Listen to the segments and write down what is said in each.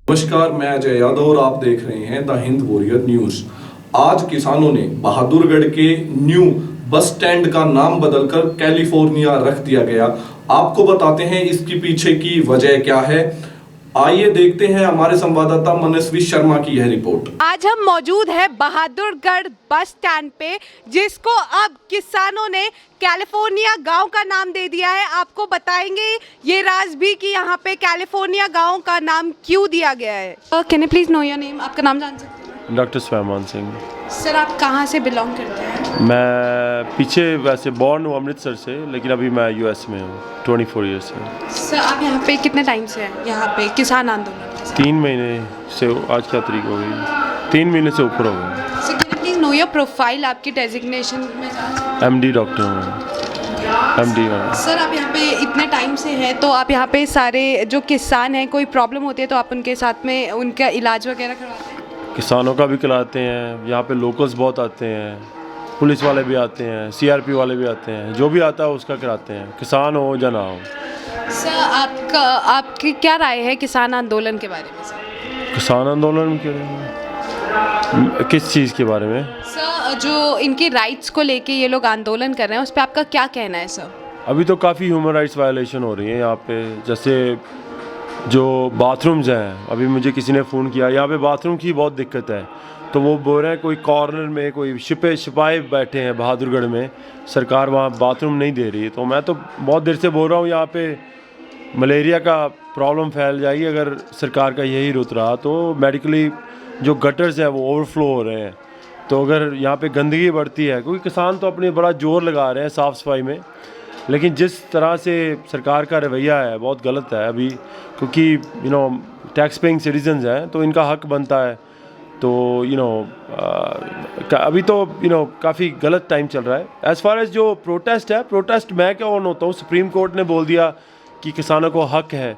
नमस्कार, मैं अजय यादव और आप देख रहे हैं द हिंद वॉरियर न्यूज। आज किसानों ने बहादुरगढ़ के न्यू बस स्टैंड का नाम बदलकर कैलिफोर्निया रख दिया गया। आपको बताते हैं इसके पीछे की वजह क्या है। आइए देखते हैं हमारे संवाददाता मनस्वी शर्मा की यह रिपोर्ट। आज हम मौजूद हैं बहादुरगढ़ बस स्टैंड पे, जिसको अब किसानों ने कैलिफोर्निया गांव का नाम दे दिया है। आपको बताएंगे ये राज भी कि यहाँ पे कैलिफोर्निया गांव का नाम क्यों दिया गया है। Can you please know your name? आपका नाम जान सकते हैं? डॉक्टर स्वयंमान सिंह। सर, आप कहाँ से बिलोंग करते हैं? मैं पीछे वैसे बॉर्न हूँ अमृतसर से, लेकिन अभी मैं यूएस में हूँ 24 ईयर्स से। सर, आप यहाँ पे कितने टाइम से हैं यहाँ पे किसान आंदोलन के साथ? 3 महीने से। आज क्या तारीख हो गई? 3 महीने से ऊपर हो गए। Sir, can you please know your profile? आपकी डेजिग्नेशन में MD डॉक्टर हूँ। MD। सर, आप यहाँ पे इतने टाइम से हैं, तो आप यहाँ पे सारे जो किसान हैं, कोई प्रॉब्लम होती है तो आप उनके साथ में उनका इलाज वगैरह करवाते हैं? किसानों का भी कराते हैं। यहाँ पे लोकल्स बहुत आते हैं, पुलिस वाले भी आते हैं, CRP वाले भी आते हैं। जो भी आता है उसका कराते हैं, किसान हो या ना हो। सर, आपकी क्या राय है किसान आंदोलन के बारे में? सर, किसान आंदोलन के किस चीज़ के बारे में? सर, जो इनके राइट्स को लेके ये लोग आंदोलन कर रहे हैं, उस पर आपका क्या कहना है? सर, अभी तो काफ़ी ह्यूमन राइट्स वायलेशन हो रही है यहाँ पे। जैसे जो बाथरूम्स हैं, अभी मुझे किसी ने फ़ोन किया, यहाँ पे बाथरूम की बहुत दिक्कत है। तो वो बोल रहे हैं कोई कॉर्नर में कोई सिपाही बैठे हैं बहादुरगढ़ में, सरकार वहाँ बाथरूम नहीं दे रही। तो मैं तो बहुत देर से बोल रहा हूँ यहाँ पे मलेरिया का प्रॉब्लम फैल जाएगी अगर सरकार का यही रुत रहा। तो मेडिकली जो गटर्स हैं वो ओवरफ्लो हो रहे हैं। तो अगर यहाँ पे गंदगी बढ़ती है, क्योंकि किसान तो अपने बड़ा जोर लगा रहे हैं साफ़ सफाई में, लेकिन जिस तरह से सरकार का रवैया है बहुत गलत है अभी। क्योंकि टैक्स पेइंग सिटीजन्स हैं तो इनका हक बनता है। तो अभी तो काफ़ी गलत टाइम चल रहा है। एज़ फार एज जो प्रोटेस्ट है, प्रोटेस्ट मैं क्या ऑन होता हूँ, सुप्रीम कोर्ट ने बोल दिया कि किसानों को हक है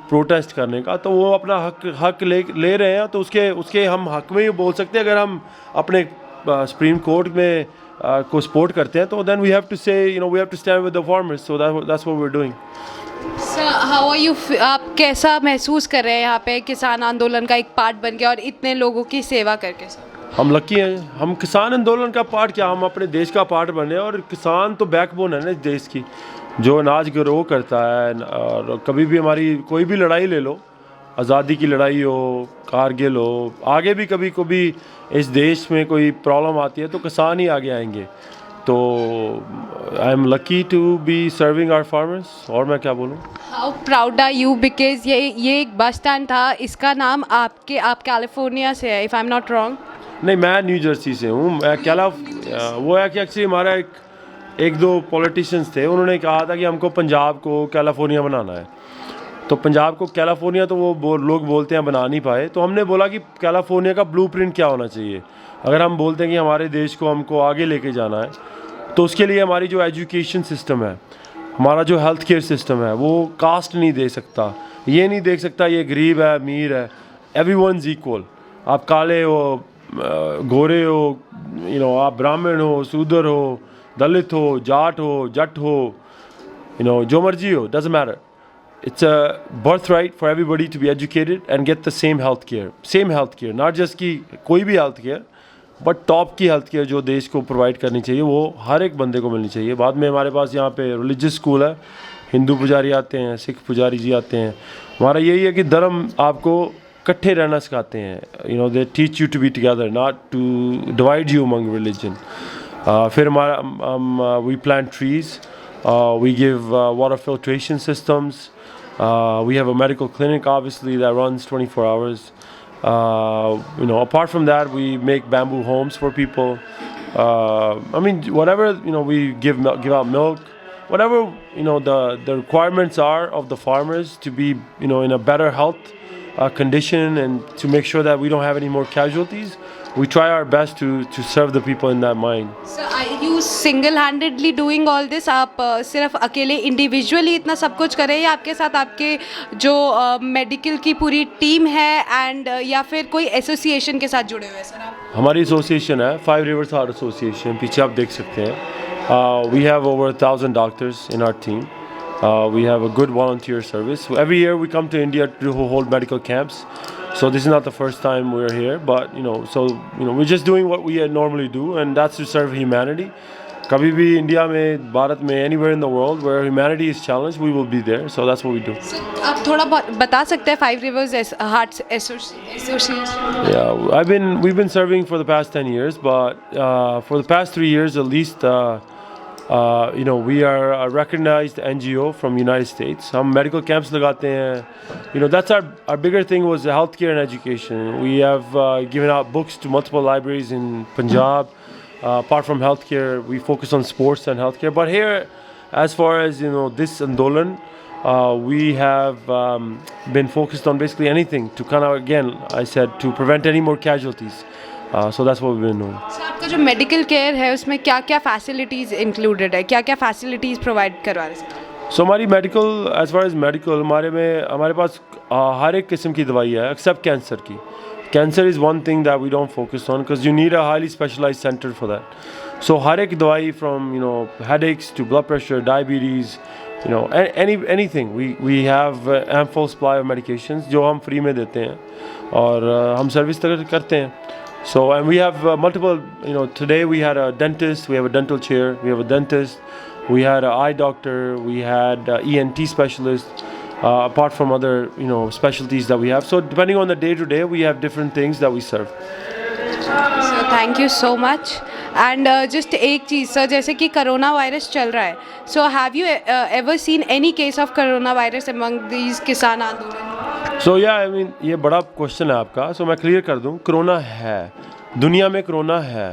प्रोटेस्ट करने का, तो वो अपना हक ले रहे हैं। तो उसके हम हक में ही बोल सकते हैं। अगर हम अपने सुप्रीम कोर्ट में को सपोर्ट करते हैं तो then we have to say we have to stand with the farmers. So that's what we are doing. Sir, how are you? आप कैसा महसूस कर रहे हैं यहाँ पे किसान आंदोलन का एक पार्ट बन के और इतने लोगों की सेवा करके? सर, हम लकी हैं। हम किसान आंदोलन का पार्ट क्या, हम अपने देश का पार्ट बने। और किसान तो बैकबोन है ना इस देश की, जो अनाज ग्रो करता है। और कभी भी हमारी कोई भी लड़ाई ले लो, आज़ादी की लड़ाई हो, कारगिल हो, आगे भी कभी इस देश में कोई प्रॉब्लम आती है तो किसान ही आगे आएंगे। तो I am lucky to be serving our farmers. और मैं क्या बोलूँ? How proud are you? Because ये एक बस स्टैंड था, इसका नाम आप कैलिफोर्निया से है, if I am not wrong. नहीं, मैं न्यू जर्सी से हूँ। वो है कि एक्चुअली हमारा एक दो पॉलिटिशियंस थे, उन्होंने कहा था कि हमको पंजाब को कैलिफोर्निया बनाना है। तो पंजाब को कैलिफोर्निया तो वो लोग बोलते हैं बना नहीं पाए। तो हमने बोला कि कैलिफोर्निया का ब्लूप्रिंट क्या होना चाहिए। अगर हम बोलते हैं कि हमारे देश को हमको आगे लेके जाना है, तो उसके लिए हमारी जो एजुकेशन सिस्टम है, हमारा जो हेल्थ केयर सिस्टम है, वो कास्ट नहीं दे सकता। ये नहीं देख सकता ये गरीब है अमीर है, एवरीवनस इक्वल। आप काले हो, गोरे हो, आप ब्राह्मण हो, शूद्र हो, दलित हो, जाट हो, जट हो, जो मर्जी हो, doesn't matter. It's a birthright for everybody to be educated and get the same health care. Same health care, not just कि कोई भी health care, but top की health care जो देश को provide करनी चाहिए वो हर एक बंदे को मिलनी चाहिए। बाद में हमारे पास यहाँ पे religious school है, हिंदू पुजारी आते हैं, सिख पुजारी जी आते हैं। हमारा यही है कि धर्म आपको इकट्ठे रहना सिखाते हैं। They teach you to be together, not to divide you among religion. फिर हमारा we plant trees, we give water filtration systems. We have a medical clinic, obviously, that runs 24 hours. Apart from that, we make bamboo homes for people. Whatever, we give out milk. Whatever, the requirements are of the farmers to be, in a better health condition and to make sure that we don't have any more casualties. We try our best to serve the people in that mind. So are you single-handedly doing all this? आप सिर्फ अकेले individually इतना सब कुछ कर रहे हैं या आपके साथ आपके जो मेडिकल की पूरी टीम है एंड या फिर कोई एसोसिएशन के साथ जुड़े हुए हैं? सर, आप? हमारी एसोसिएशन है, 5 Rivers Heart Association, पीछे आप देख सकते हैं। We have over 1,000 doctors in our team. We have a good volunteer service. So every year we come to India to hold medical camps. So this is not the first time we're here, but we're just doing what we normally do, and that's to serve humanity. कभी भी India में, भारत में, anywhere in the world where humanity is challenged, we will be there. So that's what we do. आप थोड़ा बता सकते हैं Five Rivers Heart Association? Yeah, we've been serving for the past 10 years, but for the past 3 years at least, we are a recognized NGO from United States. हम medical camps लगाते हैं. That's our bigger thing was healthcare and education. We have given out books to multiple libraries in Punjab. Apart from healthcare, we focus on sports and healthcare. But here, as far as this Andolan, we have been focused on basically anything to kind of, again, I said, to prevent any more casualties. So that's what we've been doing. Sir आपका जो medical care है उसमें क्या क्या facilities included है, क्या क्या facilities provide करवा रहे हैं? So हमारी medical, as far as medical, हमारे पास हर एक किस्म की दवाई है एक्सेप्ट कैंसर की. Cancer is one thing that we don't focus on because you need a highly specialized center for that. So हर एक दवाई from headaches to blood pressure, diabetes, anything. We have ample supply of medications जो हम free में देते हैं और हम service करते हैं. So and we have multiple. Today we had a dentist, we have a dental chair, we have a dentist, we had an eye doctor, we had ENT specialist. Apart from other specialties that we have, so depending on the day to day we have different things that we serve. So thank you so much. And just एक चीज़ sir, जैसे कि corona virus चल रहा है, so have you ever seen any case of corona virus among these किसान आंदोलन? So yeah, I mean ये बड़ा क्वेश्चन है आपका, so मैं क्लियर कर दूँ. कोरोना है, दुनिया में कोरोना है.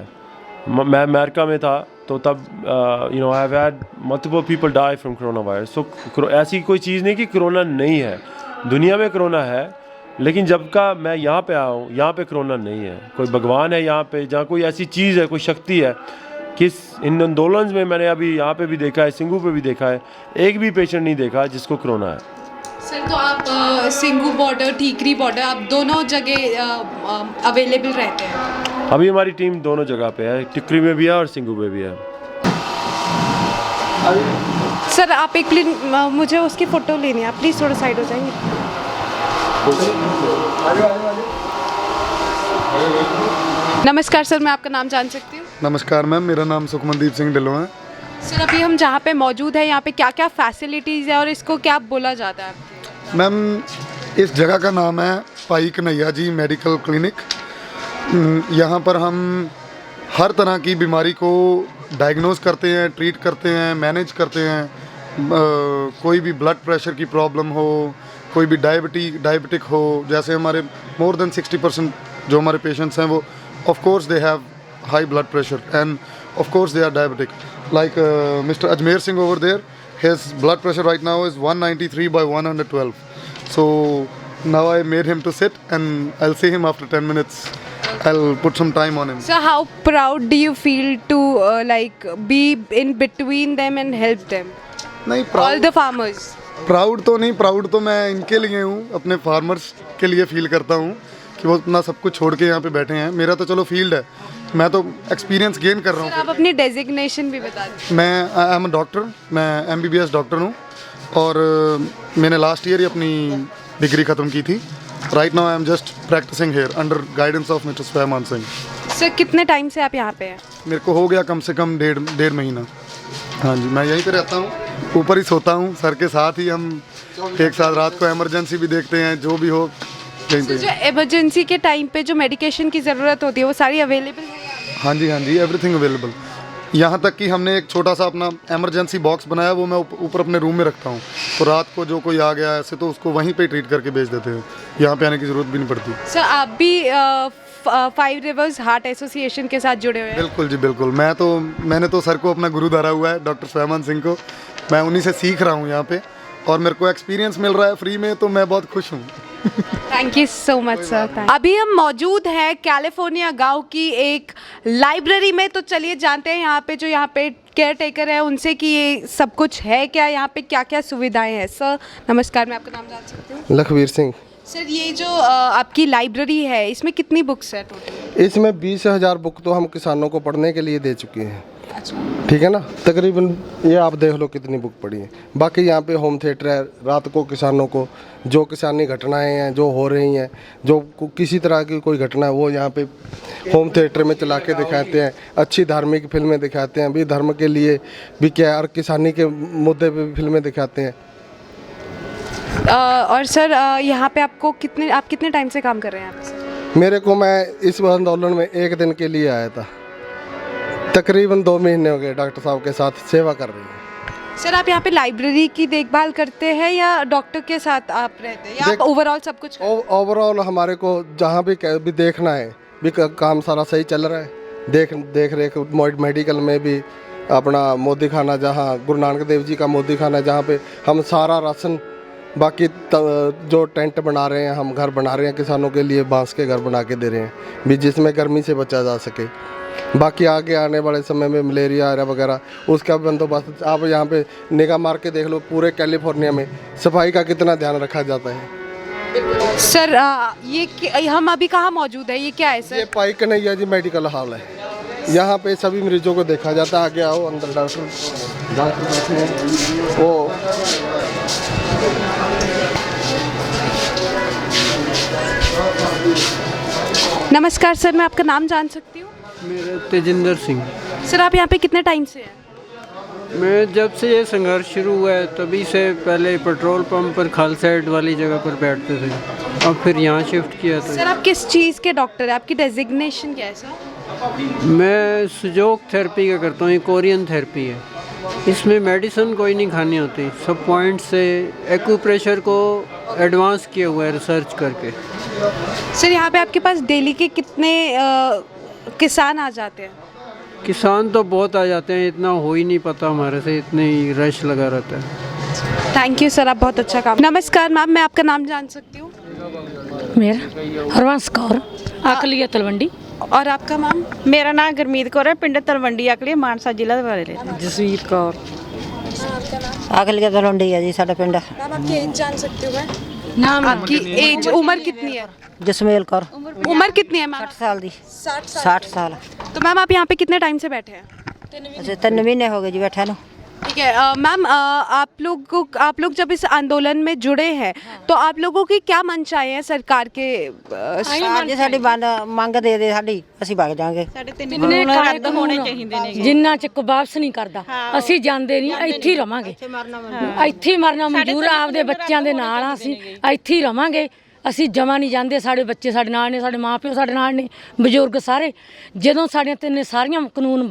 मैं अमेरिका में था तो तब I have had multiple people die from corona virus. So ऐसी कोई चीज़ नहीं कि कोरोना नहीं है, दुनिया में कोरोना है, लेकिन जब का मैं यहाँ पे आया हूँ यहाँ पे कोरोना नहीं है. कोई भगवान है यहाँ पे, जहाँ कोई ऐसी चीज़ है, कोई शक्ति है. इन आंदोलन में मैंने अभी यहाँ पे भी देखा है, सिंगू पे भी देखा है, एक भी पेशेंट नहीं देखा जिसको कोरोना है. सर तो आप सिंगू बॉर्डर, ठीकरी बॉर्डर, आप दोनों जगह अवेलेबल रहते हैं? अभी हमारी टीम दोनों जगह पे है, टिकरी में भी है और सिंगू में भी है. सर आप एक प्लीज, मुझे उसकी फ़ोटो लेनी है, आप प्लीज़ थोड़ा साइड हो जाएंगे. नमस्कार सर, मैं आपका नाम जान सकती हूँ? नमस्कार मैम, मेरा नाम सुखमनदीप सिंह ढिल्लों है. सर अभी हम जहाँ पे मौजूद है यहाँ पे क्या क्या फैसिलिटीज़ है और इसको क्या बोला जाता है? मैम इस जगह का नाम है भाई कन्हैया जी मेडिकल क्लिनिक. यहाँ पर हम हर तरह की बीमारी को डायग्नोज करते हैं, ट्रीट करते हैं, मैनेज करते हैं. कोई भी ब्लड प्रेशर की प्रॉब्लम हो, कोई भी डायबिटिक हो, जैसे हमारे मोर देन 60% जो हमारे पेशेंट्स हैं वो of course they have high blood pressure and of course they are diabetic. Like mister Ajmer Singh over there, his blood pressure right now is 193/112. So now I made him to sit and I'll see him after 10 minutes. I'll put some time on him. So how proud do you feel to be in between them and help them? नहीं, All the farmers. Proud तो नहीं, proud तो मैं इनके लिए हूँ, अपने farmers के लिए फील करता हूँ कि वो अपना सब कुछ छोड़ के यहाँ पे बैठे हैं. मेरा तो चलो फील्ड है, मैं तो एक्सपीरियंस गेन कर रहा हूँ. आप अपनी डेजिग्नेशन भी बता दें. मैं आई एम अ डॉक्टर, मैं MBBS डॉक्टर हूँ और मैंने लास्ट ईयर ही अपनी डिग्री ख़त्म की थी. Right now I am just practicing here under guidance of mister Swayman Singh. Sir कितने टाइम से आप यहाँ पे हैं? मेरे को हो गया कम से कम डेढ़ महीना. हाँ जी, मैं यहीं पे रहता हूँ, ऊपर ही सोता हूँ. सर के साथ ही हम एक साथ रात को इमरजेंसी भी देखते हैं, जो भी हो यहीं पे. जो इमरजेंसी के टाइम पे जो मेडिकेशन की ज़रूरत होती है वो सारी अवेलेबल है? हाँ जी, एवरीथिंग अवेलेबल. यहाँ तक कि हमने एक छोटा सा अपना इमरजेंसी बॉक्स बनाया, वो मैं ऊपर अपने रूम में रखता हूँ. तो रात को जो कोई आ गया ऐसे तो उसको वहीं पे ट्रीट करके भेज देते हैं, यहाँ पे आने की ज़रूरत भी नहीं पड़ती. सर आप भी फाइव रिवर्स हार्ट एसोसिएशन के साथ जुड़े हुए हैं? बिल्कुल जी बिल्कुल. मैंने तो सर को अपना गुरु धारा हुआ है, डॉक्टर स्वयमान सिंह को. मैं उन्हीं से सीख रहा हूँ यहाँ पे और मेरे को एक्सपीरियंस मिल रहा है फ्री में, तो मैं बहुत खुश हूँ. Thank you so much sir. अभी हम मौजूद हैं कैलिफोर्निया गांव की एक लाइब्रेरी में, तो चलिए जानते हैं यहाँ पे केयर टेकर है उनसे कि ये सब कुछ है क्या, यहाँ पे क्या क्या सुविधाएं हैं. सर नमस्कार, मैं आपका नाम जान सकती हूँ? लखवीर सिंह. सर ये जो आपकी लाइब्रेरी है इसमें कितनी बुक्स है टोटल? इसमें 20,000 बुक तो हम किसानों को पढ़ने के लिए दे चुके हैं. ठीक है ना। तकरीबन ये आप देख लो कितनी बुक पड़ी है। बाकी यहाँ पे होम थिएटर है, रात को किसानों को जो किसानी घटनाएं हैं जो हो रही हैं, जो किसी तरह की कोई घटना है वो यहाँ पे होम थिएटर में चला के दिखाते हैं। अच्छी धार्मिक फिल्में दिखाते हैं, भी धर्म के लिए भी क्या है, और किसानी के मुद्दे पे भी फिल्में दिखाते हैं। और सर यहाँ पे आप कितने टाइम से काम कर रहे हैं यहाँ पे सर? मेरे को, मैं इस आंदोलन में 1 दिन के लिए आया था, तकरीबन 2 महीने हो गए डॉक्टर साहब के साथ सेवा कर रही हैं। सर आप यहाँ पे लाइब्रेरी की देखभाल करते हैं या डॉक्टर के साथ आप रहते हैं, या आप ओवरऑल सब कुछ? ओवरऑल हमारे को जहाँ भी देखना है भी काम सारा सही चल रहा है। देख रेख मेडिकल में भी अपना मोदी खाना, जहाँ गुरु नानक देव जी का मोदी खाना, जहाँ पे हम सारा राशन, बाकी जो टेंट बना रहे हैं, हम घर बना रहे हैं किसानों के लिए, बांस के घर बना के दे रहे हैं भी जिसमें गर्मी से बचा जा सके। बाकी आगे आने वाले समय में मलेरिया वगैरह उसका बंदोबस्त आप यहाँ पे निगाह मार के देख लो। पूरे कैलिफोर्निया में सफाई का कितना ध्यान रखा जाता है। सर हम अभी कहाँ मौजूद है, ये क्या है सर? ये पाई कन्हैया जी मेडिकल हॉल है, यहाँ पे सभी मरीजों को देखा जाता है। आगे आओ, अंदर डॉक्टर बैठे हैं वो। नमस्कार सर, मैं आपका नाम जान सकती हूँ? मेरा तेजिंदर सिंह। सर आप यहाँ पे कितने टाइम से हैं? मैं जब से ये संघर्ष शुरू हुआ है तभी से, पहले पेट्रोल पंप पर खालसाइड वाली जगह पर बैठते थे, अब फिर यहाँ शिफ्ट किया था। सर आप किस चीज़ के डॉक्टर हैं, आपकी डेजिग्नेशन क्या है सर? मैं सुजोक थेरेपी का करता हूँ, ये कोरियन थेरेपी है। इसमें मेडिसिन कोई नहीं खानी होती, सब पॉइंट से एक्यूप्रेशर को एडवांस किया हुआ है रिसर्च करके। सर यहाँ पे आपके पास डेली के कितने किसान आ जाते हैं? किसान तो बहुत आ जाते हैं, इतना हो ही नहीं पता हमारे से, इतने ही रश लगा रहता है। थैंक यू सर, आप बहुत अच्छा काम। नमस्कार मैम, मैं आपका नाम जान सकती हूँ? मेरा हरवंश कौर, अकलिया तलवंडी। और आपका मैम? मेरा नाम गुरमीत कौर है, पिंड तलवंडी अकली, मानसा जिला वाले। जसवीर कौर, अकलिया तलवंडी है जी साडा पिंड। मैम आपकी एज जान सकती हूँ मैं? नाम आपकी एज, उम्र कितनी है? जसमेल कौर। उम्र कितनी है मैम? 60 साल दी। 60 साल। तो मैम आप यहाँ पे कितने टाइम से बैठे हैं? अच्छा 3 महीने हो गए जी बैठा नो। ठीक है मैम, आप लोग जब इस आंदोलन में जुड़े हैं तो आप लोगों की क्या मंशाएं हैं सरकार के? जे साडी ਮੰਗ ਦੇ ਦੇ ਸਾਡੀ ਅਸੀਂ ਭੱਗ ਜਾਾਂਗੇ। ਜਿੰਨੇ ਰੱਦ ਹੋਣੇ ਚਾਹੀਦੇ ਨੇ, ਜਿੰਨਾ ਚਿਰ ਵਾਪਸ ਨਹੀਂ ਕਰਦਾ ਅਸੀਂ ਜਾਂਦੇ ਨਹੀਂ, ਇੱਥੇ ਹੀ ਰਵਾਂਗੇ, ਇੱਥੇ ਹੀ ਮਰਨਾ ਮਨਜ਼ੂਰ, ਆਪਦੇ ਬੱਚਿਆਂ ਦੇ ਨਾਲ ਆ, ਅਸੀਂ ਇੱਥੇ ਹੀ ਰਵਾਂਗੇ, ਅਸੀਂ ਜਮਾ ਨਹੀਂ ਜਾਂਦੇ। ਸਾਡੇ ਬੱਚੇ ਸਾਡੇ ਨਾਲ ਨੇ, ਸਾਡੇ ਮਾਂ ਪਿਓ ਸਾਡੇ ਨਾਲ ਨੇ, ਬਜ਼ੁਰਗ ਸਾਰੇ। ਜਦੋਂ ਸਾਡੀਆਂ ਤਿੰਨੇ ਸਾਰੀਆਂ ਕਾਨੂੰਨ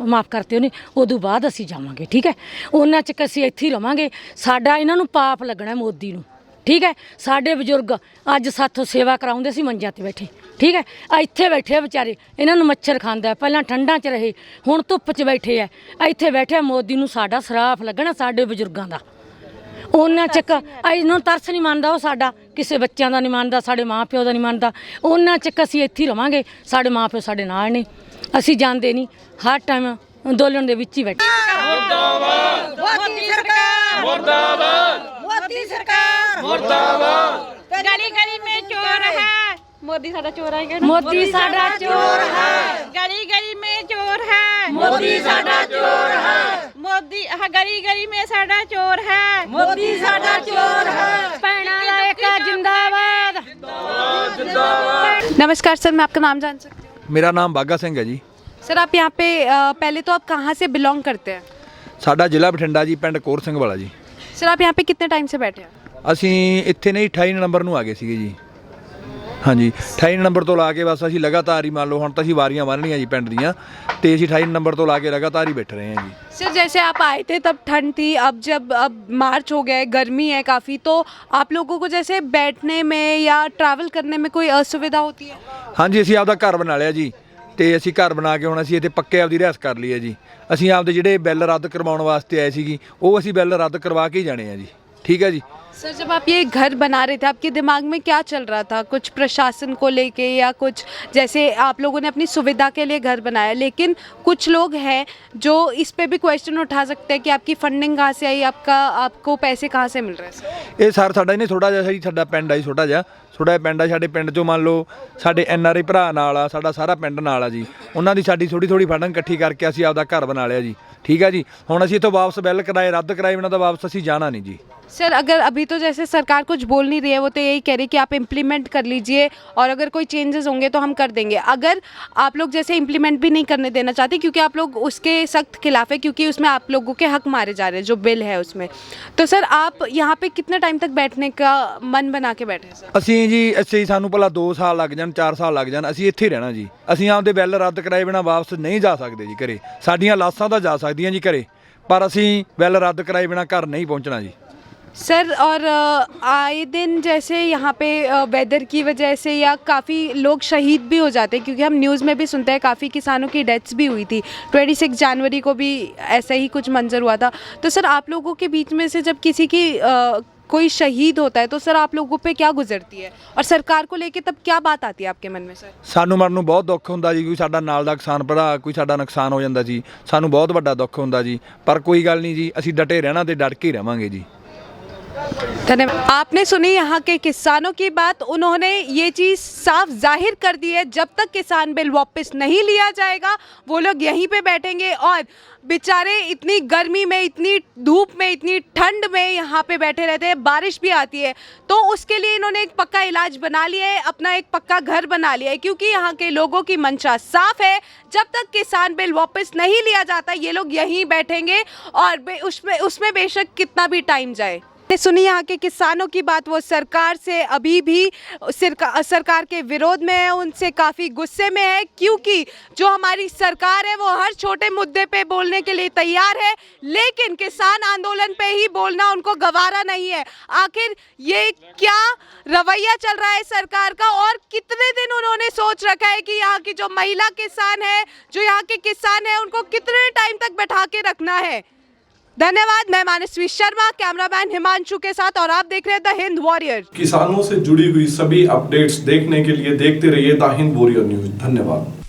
ਮਾਫ ਕਰਤੇ ਉਹਨੇ, ਉਦੋਂ ਬਾਅਦ ਅਸੀਂ ਜਾਵਾਂਗੇ। ਠੀਕ ਹੈ, ਉਹਨਾਂ ਚ ਅਸੀਂ ਇੱਥੇ ਹੀ ਰਵਾਂਗੇ। ਸਾਡਾ ਇਹਨਾਂ ਨੂੰ ਪਾਪ ਲੱਗਣਾ ਮੋਦੀ ਨੂੰ। ਠੀਕ ਹੈ, ਸਾਡੇ ਬਜ਼ੁਰਗ ਅੱਜ ਸਾਥੋਂ ਸੇਵਾ ਕਰਾਉਂਦੇ ਸੀ ਮੰਜਿਆਂ ਤੇ ਬੈਠੇ। ਠੀਕ ਹੈ, ਇੱਥੇ ਬੈਠੇ ਆ ਵਿਚਾਰੇ, ਇਹਨਾਂ ਨੂੰ ਮੱਛਰ ਖਾਂਦਾ। ਪਹਿਲਾਂ ਠੰਡਾਂ 'ਚ ਰਹੇ, ਹੁਣ ਧੁੱਪ 'ਚ ਬੈਠੇ ਆ, ਇੱਥੇ ਬੈਠੇ। ਮੋਦੀ ਨੂੰ ਸਾਡਾ ਸਰਾਫ ਲੱਗਣਾ, ਸਾਡੇ ਬਜ਼ੁਰਗਾਂ ਦਾ। ਉਹਨਾਂ ਚੱਕ ਇਹਨੂੰ ਤਰਸ ਨਹੀਂ ਮੰਨਦਾ, ਉਹ ਸਾਡਾ ਕਿਸੇ ਬੱਚਿਆਂ ਦਾ ਨਹੀਂ ਮੰਨਦਾ, ਸਾਡੇ ਮਾਂ ਪਿਓ ਦਾ ਨਹੀਂ ਮੰਨਦਾ। ਉਹਨਾਂ ਚੱਕ ਅਸੀਂ ਇੱਥੇ ਹੀ ਰਵਾਂਗੇ, ਸਾਡੇ ਮਾਂ ਪਿਓ ਸਾਡੇ ਨਾਲ ਨੇ, ਅਸੀਂ ਜਾਂਦੇ ਨਹੀਂ। ਹਰ ਟਾਈਮ ਅੰਦੋਲਨ ਦੇ ਵਿੱਚ ਹੀ ਬੈਠੇ। ਮੁਰਦਾਬਾਦ ਮੋਦੀ ਸਰਕਾਰ, ਮੁਰਦਾਬਾਦ ਮੋਦੀ ਸਰਕਾਰ, ਮੁਰਦਾਬਾਦ। ਗਲੀ ਗਲੀ में चोर है, मोदी साडा चोर है, मोदी साडा चोर है, गली गली में चोर है, मोदी साडा चोर है, मोदी गली गली में साडा चोर है, मोदी साडा चोर है। भैणा दा एका जिंदाबाद। नमस्कार सर, मैं आपका नाम जान सकती हूँ? मेरा नाम बागा सिंह है जी। सर आप यहाँ पे पहले तो आप कहाँ से बिलोंग करते हैं? ਸਾਡਾ ਜ਼ਿਲ੍ਹਾ ਬਠਿੰਡਾ ਜੀ, ਪਿੰਡ ਕੋਰ ਸਿੰਘ ਵਾਲਾ ਜੀ। सर आप यहाँ पे कितने टाइम से बैठे हैं? ਅਸੀਂ ਇੱਥੇ ਨਹੀਂ 28 ਨੰਬਰ ਨੂੰ ਆ ਗਏ ਸੀਗੇ ਜੀ। ਹਾਂਜੀ 28 ਨੰਬਰ ਤੋਂ ਲਾ ਕੇ ਬਸ ਅਸੀਂ ਲਗਾਤਾਰ ਹੀ, ਮੰਨ ਲਓ ਹੁਣ ਤਾਂ ਅਸੀਂ ਵਾਰੀਆਂ ਬੰਨ ਲਈਆਂ ਜੀ ਪਿੰਡ ਦੀਆਂ, ਤੇ ਅਸੀਂ 28 ਨੰਬਰ ਤੋਂ ਲਾ ਕੇ ਲਗਾਤਾਰ ਹੀ ਬੈਠ ਰਹੇ ਹਾਂ ਜੀ। सर जैसे आप आए थे तब ठंड थी, अब मार्च हो गया है, गर्मी है काफ़ी, तो आप लोगों को जैसे बैठने में या ट्रैवल करने में कोई असुविधा होती है? ਹਾਂਜੀ ਅਸੀਂ ਆਪਦਾ ਘਰ ਬਣਾ ਲਿਆ ਜੀ, ਤੇ ਅਸੀਂ ਘਰ ਬਣਾ ਕੇ ਹੁਣ ਅਸੀਂ ਇੱਥੇ ਪੱਕੇ ਆਪਦੀ ਰਿਹਾਇਸ਼ ਕਰ ਲਈ ਹੈ ਜੀ। ਅਸੀਂ ਆਪਦੇ ਜਿਹੜੇ ਬਿੱਲ ਰੱਦ ਕਰਵਾਉਣ ਵਾਸਤੇ ਆਏ ਸੀਗੇ, ਉਹ ਅਸੀਂ ਬਿੱਲ ਰੱਦ ਕਰਵਾ ਕੇ ਹੀ ਜਾਣੇ ਆ ਜੀ। ਠੀਕ ਹੈ ਜੀ। सर जब आप ये घर बना रहे थे आपके दिमाग में क्या चल रहा था? कुछ प्रशासन को लेके या कुछ, जैसे आप लोगों ने अपनी सुविधा के लिए घर बनाया, लेकिन कुछ लोग हैं जो इस पे भी क्वेश्चन उठा सकते हैं कि आपकी फंडिंग कहाँ से आई, आपको पैसे कहाँ से मिल रहे हैं सर? ਇਹ ਸਰ ਸਾਡਾ ਇਹਨੇ ਥੋੜਾ ਜਿਹਾ ਜੀ ਸਾਡਾ ਪਿੰਡ ਆ ਜੀ ਛੋਟਾ ਜਿਹਾ ਪਿੰਡ ਆ ਸਾਡੇ ਪਿੰਡ ਚੋਂ ਮੰਨ ਲਓ ਸਾਡੇ NRI ਭਰਾ ਨਾਲ ਆ ਸਾਡਾ ਸਾਰਾ ਪਿੰਡ ਨਾਲ ਆ ਜੀ ਉਹਨਾਂ ਦੀ ਸਾਡੀ ਥੋੜੀ ਫੰਡਿੰਗ ਇਕੱਠੀ ਕਰਕੇ ਅਸੀਂ ਆਪਦਾ ਘਰ ਬਣਾ ਲਿਆ ਜੀ ਠੀਕ ਹੈ ਜੀ ਹੁਣ ਅਸੀਂ ਇੱਥੋਂ ਵਾਪਸ ਬਿੱਲ ਕਿਰਾਏ ਰੱਦ ਕਰਾਏ ਬਿਨਾਂ ਤਾਂ ਵਾਪਸ ਅਸੀਂ ਜਾਣਾ ਨਹੀਂ जी। सर अगर अभी तो जैसे सरकार कुछ बोल नहीं रही है, वो तो यही कह रही है कि आप इम्प्लीमेंट कर लीजिए और अगर कोई चेंजेस होंगे तो हम कर देंगे। अगर आप लोग जैसे इम्प्लीमेंट भी नहीं करने देना चाहते क्योंकि आप लोग उसके सख्त खिलाफ है, क्योंकि उसमें आप लोगों के हक मारे जा रहे हैं जो बिल है उसमें, तो सर आप यहाँ पे कितने टाइम तक बैठने का मन बना के बैठे हैं सर? ਅਸੀਂ ਜੀ ਅਸੀਂ ਸਾਨੂੰ ਭਲਾ 2 ਸਾਲ ਲੱਗ ਜਾਣ 4 ਸਾਲ ਲੱਗ ਜਾਣ ਅਸੀਂ ਇੱਥੇ ਹੀ ਰਹਿਣਾ ਜੀ। ਅਸੀਂ ਆਪਦੇ ਬਿੱਲ ਰੱਦ ਕਰਾਏ ਬਿਨਾਂ ਵਾਪਸ ਨਹੀਂ ਜਾ ਸਕਦੇ ਜੀ ਘਰੇ। ਸਾਡੀਆਂ ਲਾਸਾਂ ਤਾਂ ਜਾ ਸਕਦੀਆਂ ਜੀ ਘਰੇ, ਪਰ ਅਸੀਂ ਬਿੱਲ ਰੱਦ ਕਰਾਏ ਬਿਨਾਂ ਘਰ ਨਹੀਂ ਪਹੁੰਚਣਾ जी। सर और आए दिन जैसे यहाँ पे वेदर की वजह से या काफ़ी लोग शहीद भी हो जाते हैं, क्योंकि हम न्यूज़ में भी सुनते हैं काफ़ी किसानों की डेथ्स भी हुई थी। 26 जनवरी को भी ऐसा ही कुछ मंजर हुआ था। तो सर आप लोगों के बीच में से जब किसी की कोई शहीद होता है तो सर आप लोगों पे क्या गुजरती है और सरकार को लेके तब क्या बात आती है आपके मन में सर? ਸਾਨੂੰ ਮਰਨ ਨੂੰ ਬਹੁਤ ਦੁੱਖ ਹੁੰਦਾ ਜੀ, ਕੋਈ ਸਾਡਾ ਨਾਲ ਦਾ ਕਿਸਾਨ ਭਰਾ ਕੋਈ ਸਾਡਾ ਨੁਕਸਾਨ ਹੋ ਜਾਂਦਾ ਜੀ, ਸਾਨੂੰ ਬਹੁਤ ਵੱਡਾ ਦੁੱਖ ਹੁੰਦਾ ਜੀ, ਪਰ ਕੋਈ ਗੱਲ ਨਹੀਂ ਜੀ, ਅਸੀਂ ਡਟੇ ਰਹਿਣਾ ਤੇ ਡਟ ਕੇ ਹੀ ਰਵਾਂਗੇ ਜੀ। धन्यवाद। आपने सुनी यहाँ के किसानों की बात। उन्होंने ये चीज़ साफ जाहिर कर दी है, जब तक किसान बिल वापस नहीं लिया जाएगा वो लोग यहीं पे बैठेंगे और बेचारे इतनी गर्मी में, इतनी धूप में, इतनी ठंड में यहाँ पे बैठे रहते हैं। बारिश भी आती है तो उसके लिए इन्होंने एक पक्का इलाज बना लिया है, अपना एक पक्का घर बना लिया है, क्योंकि यहाँ के लोगों की मंशा साफ है। जब तक किसान बिल वापस नहीं लिया जाता ये लोग यहीं बैठेंगे और उसमें बेशक कितना भी टाइम जाए। सुनी यहाँ के किसानों की बात। वो सरकार से अभी भी सरकार के विरोध में है, उनसे काफ़ी गुस्से में है, क्योंकि जो हमारी सरकार है वो हर छोटे मुद्दे पे बोलने के लिए तैयार है, लेकिन किसान आंदोलन पे ही बोलना उनको गवारा नहीं है। आखिर ये क्या रवैया चल रहा है सरकार का और कितने दिन उन्होंने सोच रखा है कि यहाँ की जो महिला किसान है, जो यहाँ के किसान है, उनको कितने टाइम तक बैठा के रखना है। धन्यवाद। मैं मानसवी शर्मा, कैमरामैन हिमांशु के साथ, और आप देख रहे हैं द हिंद वॉरियर। किसानों से जुड़ी हुई सभी अपडेट्स देखने के लिए देखते रहिए द हिंद वॉरियर न्यूज। धन्यवाद।